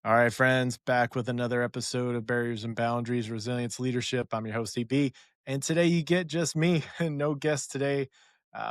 All right, friends, back with another episode of Barriers and Boundaries, Resilience Leadership. I'm your host, EB. And today you get just me and no guests today.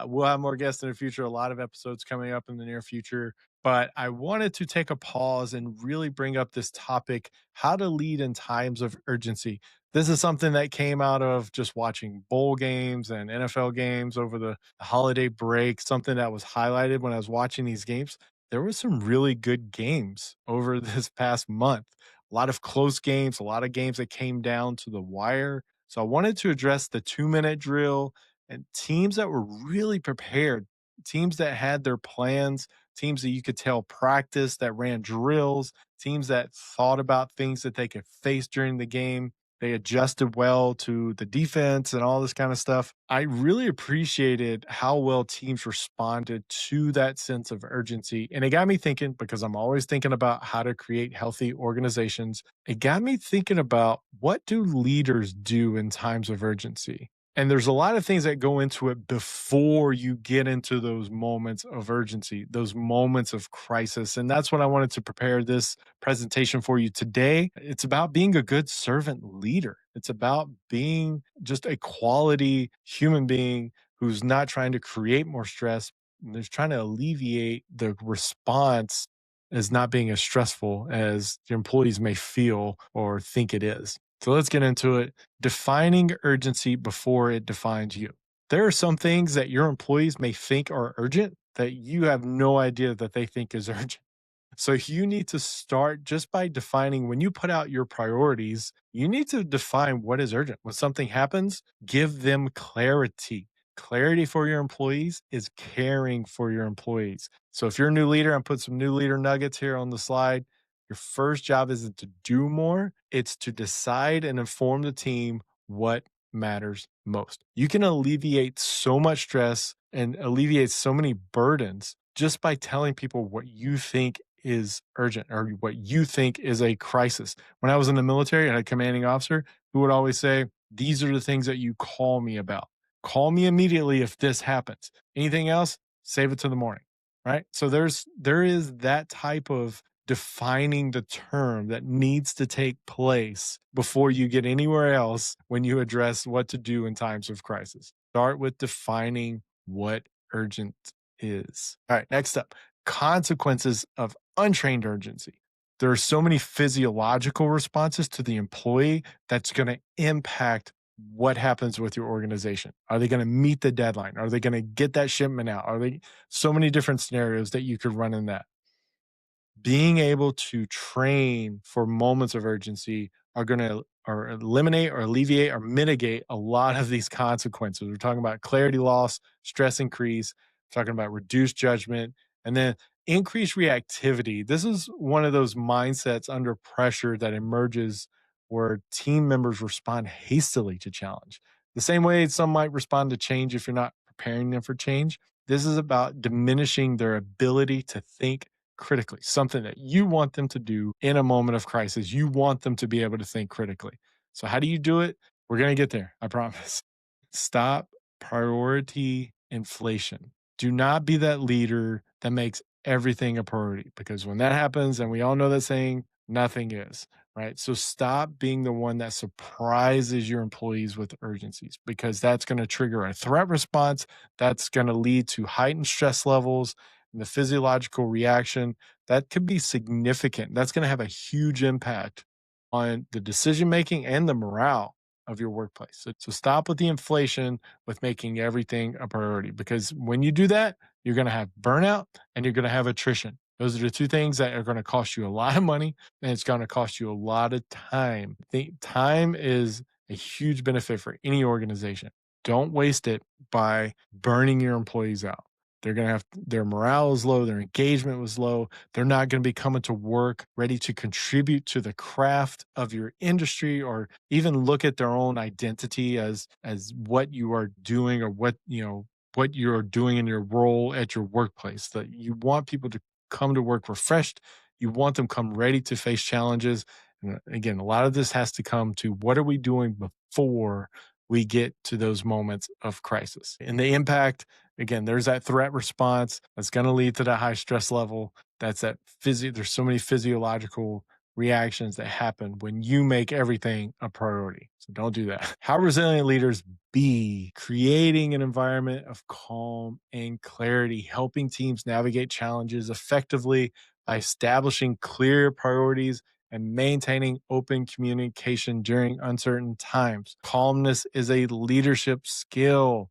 We'll have more guests in the future, a lot of episodes coming up in the near future. But I wanted to take a pause and really bring up this topic, how to lead in times of urgency. This is something that came out of just watching bowl games and NFL games over the holiday break, something that was highlighted when I was watching these games. There were some really good games over this past month. A lot of close games, a lot of games that came down to the wire. So I wanted to address the 2-minute drill and teams that were really prepared, teams that had their plans, teams that you could tell practice, that ran drills, teams that thought about things that they could face during the game. They adjusted well to the defense and all this kind of stuff. I really appreciated how well teams responded to that sense of urgency. And it got me thinking, because I'm always thinking about how to create healthy organizations. It got me thinking about, what do leaders do in times of urgency? And there's a lot of things that go into it before you get into those moments of urgency, those moments of crisis. And that's what I wanted to prepare this presentation for you today. It's about being a good servant leader. It's about being just a quality human being who's not trying to create more stress. There's trying to alleviate the response as not being as stressful as your employees may feel or think it is. So let's get into it. Defining urgency before it defines you. There are some things that your employees may think are urgent that you have no idea that they think is urgent. So you need to start just by defining, when you put out your priorities, you need to define what is urgent. When something happens, give them clarity. Clarity for your employees is caring for your employees. So if you're a new leader, I'm putting some new leader nuggets here on the slide. Your first job isn't to do more, it's to decide and inform the team what matters most. You can alleviate so much stress and alleviate so many burdens just by telling people what you think is urgent or what you think is a crisis. When I was in the military, I had a commanding officer who would always say, "These are the things that you call me about. Call me immediately if this happens. Anything else, save it to the morning." Right? So there is that type of defining the term that needs to take place before you get anywhere else when you address what to do in times of crisis. Start with defining what urgent is. All right, next up, consequences of untrained urgency. There are so many physiological responses to the employee that's going to impact what happens with your organization. Are they going to meet the deadline? Are they going to get that shipment out? Are they so many different scenarios that you could run in that? Being able to train for moments of urgency are going to or eliminate or alleviate or mitigate a lot of these consequences. We're talking about clarity loss, stress increase, we're talking about reduced judgment, and then increased reactivity. This is one of those mindsets under pressure that emerges where team members respond hastily to challenge. The same way some might respond to change if you're not preparing them for change. This is about diminishing their ability to think critically, something that you want them to do in a moment of crisis. You want them to be able to think critically. So, how do you do it? We're going to get there, I promise. Stop priority inflation. Do not be that leader that makes everything a priority, because when that happens, and we all know that saying, nothing is, right? So, stop being the one that surprises your employees with urgencies, because that's going to trigger a threat response. That's going to lead to heightened stress levels and the physiological reaction that could be significant. That's going to have a huge impact on the decision making and the morale of your workplace. So stop with the inflation with making everything a priority, because when you do that, you're going to have burnout and you're going to have attrition. Those are the two things that are going to cost you a lot of money, and it's going to cost you a lot of time. Time is a huge benefit for any organization. Don't waste it by burning your employees out. They're going to have their morale is low, their engagement was low. They're not going to be coming to work ready to contribute to the craft of your industry, or even look at their own identity as what you are doing, or what you're doing in your role at your workplace. That you want people to come to work refreshed. You want them come ready to face challenges. And again, a lot of this has to come to, what are we doing before we get to those moments of crisis? And the impact, again, there's that threat response that's going to lead to that high stress level. That's there's so many physiological reactions that happen when you make everything a priority. So don't do that. How resilient leaders be creating an environment of calm and clarity, helping teams navigate challenges effectively by establishing clear priorities and maintaining open communication during uncertain times. Calmness is a leadership skill.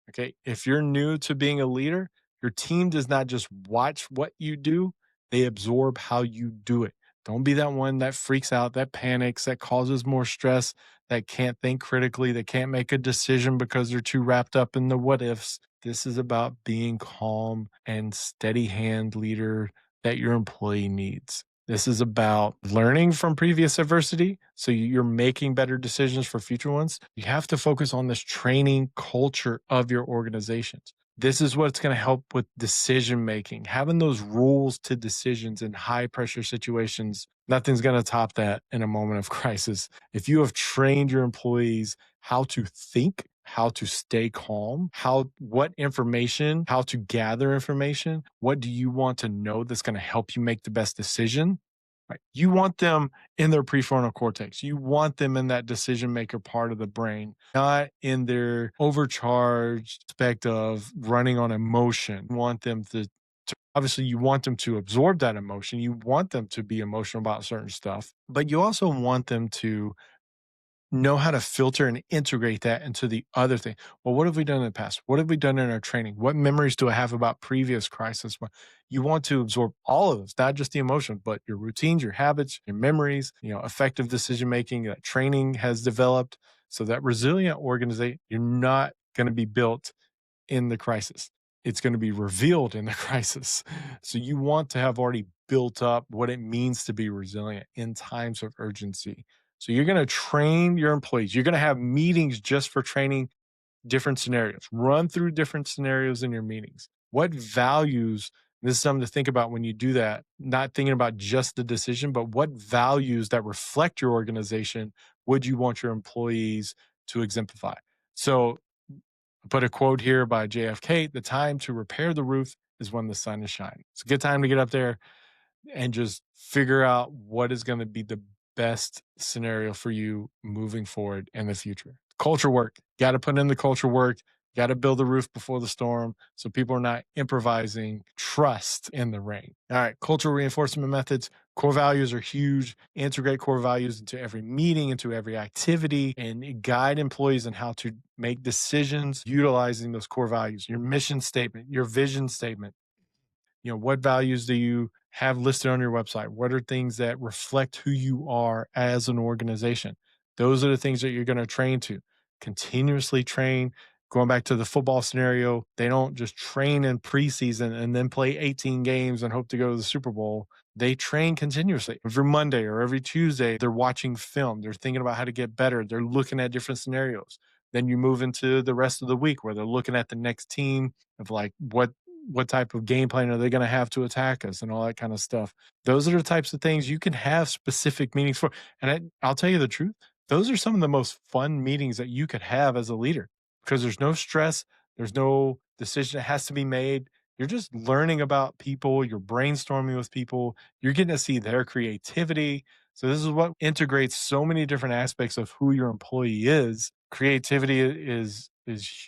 Okay. If you're new to being a leader, your team does not just watch what you do, they absorb how you do it. Don't be that one that freaks out, that panics, that causes more stress, that can't think critically, that can't make a decision because they're too wrapped up in the what ifs. This is about being calm and steady hand leader that your employee needs. This is about learning from previous adversity. So you're making better decisions for future ones. You have to focus on this training culture of your organizations. This is what's going to help with decision making, having those rules to decisions in high pressure situations. Nothing's going to top that in a moment of crisis. If you have trained your employees how to think, how to stay calm, what information, how to gather information, what do you want to know that's going to help you make the best decision? Right. You want them in their prefrontal cortex. You want them in that decision maker part of the brain, not in their overcharged aspect of running on emotion. You want them to obviously you want them to absorb that emotion. You want them to be emotional about certain stuff, but you also want them to know how to filter and integrate that into the other thing. Well, what have we done in the past? What have we done in our training? What memories do I have about previous crisis? Well, you want to absorb all of those, not just the emotion, but your routines, your habits, your memories, effective decision making that training has developed. So that resilient organization, you're not going to be built in the crisis. It's going to be revealed in the crisis. So you want to have already built up what it means to be resilient in times of urgency. So you're going to train your employees. You're going to have meetings just for training different scenarios. Run through different scenarios in your meetings. What values, this is something to think about when you do that, not thinking about just the decision, but what values that reflect your organization would you want your employees to exemplify? So I put a quote here by JFK: the time to repair the roof is when the sun is shining. It's a good time to get up there and just figure out what is going to be the best scenario for you moving forward in the future. Culture work. Got to put in the culture work. Got to build the roof before the storm so people are not improvising trust in the rain. All right, cultural reinforcement methods. Core values are huge. Integrate core values into every meeting, into every activity, and guide employees on how to make decisions utilizing those core values. Your mission statement, your vision statement. What values do you have listed on your website? What are things that reflect who you are as an organization? Those are the things that you're going to train to continuously train. Going back to the football scenario, they don't just train in preseason and then play 18 games and hope to go to the Super Bowl. They train continuously. Every Monday or every Tuesday, they're watching film. They're thinking about how to get better. They're looking at different scenarios. Then you move into the rest of the week where they're looking at the next team of like what type of game plan are they going to have to attack us and all that kind of stuff. Those are the types of things you can have specific meetings for. And I'll tell you the truth, those are some of the most fun meetings that you could have as a leader because there's no stress, there's no decision that has to be made. You're just learning about people, you're brainstorming with people, you're getting to see their creativity. So this is what integrates so many different aspects of who your employee is. Creativity is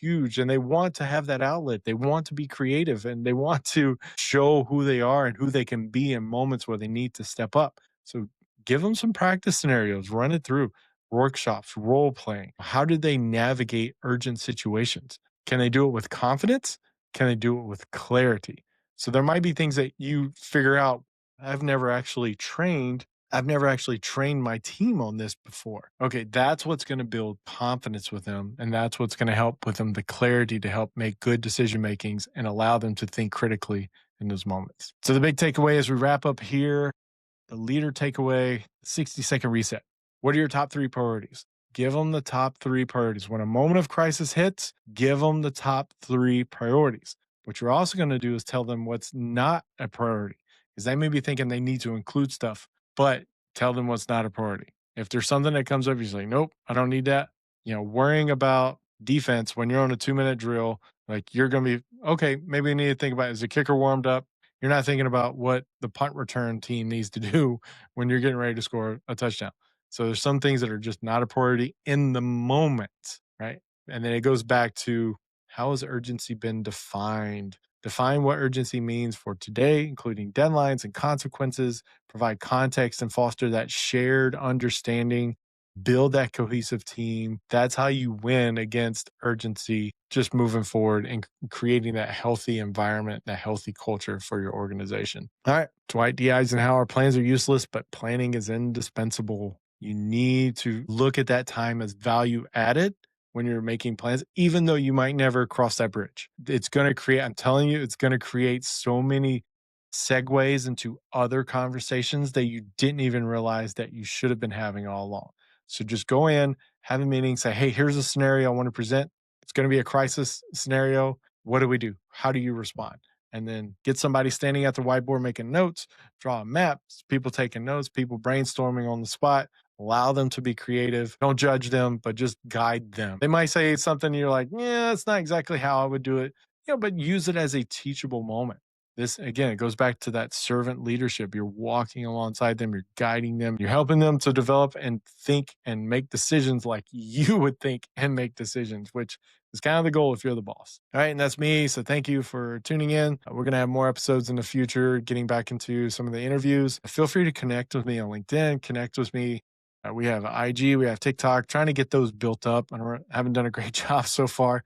huge, and they want to have that outlet. They want to be creative and they want to show who they are and who they can be in moments where they need to step up. So give them some practice scenarios, run it through workshops, role playing. How do they navigate urgent situations? Can they do it with confidence? Can they do it with clarity? So there might be things that you figure out. I've never actually trained my team on this before. Okay, that's what's going to build confidence with them. And that's what's going to help with them the clarity to help make good decision makings and allow them to think critically in those moments. So the big takeaway as we wrap up here, the leader takeaway, 60-second reset. What are your top 3 priorities? Give them the top 3 priorities. When a moment of crisis hits, give them the top 3 priorities. What you're also going to do is tell them what's not a priority because they may be thinking they need to include stuff, but tell them what's not a priority. If there's something that comes up, you say, nope, I don't need that. Worrying about defense when you're on a 2-minute drill, like you're going to be, okay, maybe we need to think about, is the kicker warmed up? You're not thinking about what the punt return team needs to do when you're getting ready to score a touchdown. So there's some things that are just not a priority in the moment, right? And then it goes back to, how has urgency been defined? Define what urgency means for today, including deadlines and consequences, provide context and foster that shared understanding, build that cohesive team. That's how you win against urgency, just moving forward and creating that healthy environment, that healthy culture for your organization. All right. Dwight D. Eisenhower, plans are useless, but planning is indispensable. You need to look at that time as value added when you're making plans, even though you might never cross that bridge. It's going to create, I'm telling you, it's going to create so many segues into other conversations that you didn't even realize that you should have been having all along. So just go in, have a meeting, say, hey, here's a scenario I want to present. It's going to be a crisis scenario. What do we do? How do you respond? And then get somebody standing at the whiteboard making notes, draw a map, people taking notes, people brainstorming on the spot. Allow them to be creative. Don't judge them, but just guide them. They might say something, you're like, yeah, it's not exactly how I would do it. But use it as a teachable moment. This, again, it goes back to that servant leadership. You're walking alongside them, you're guiding them, you're helping them to develop and think and make decisions like you would think and make decisions, which is kind of the goal if you're the boss. All right. And that's me. So thank you for tuning in. We're going to have more episodes in the future, getting back into some of the interviews. Feel free to connect with me on LinkedIn, connect with me. We have IG, we have TikTok, trying to get those built up. I haven't done a great job so far.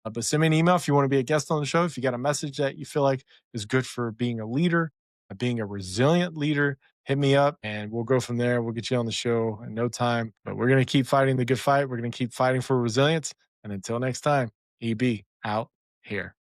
But send me an email if you want to be a guest on the show. If you got a message that you feel like is good for being a leader, being a resilient leader, hit me up and we'll go from there. We'll get you on the show in no time. But we're going to keep fighting the good fight. We're going to keep fighting for resilience. And until next time, EB out here.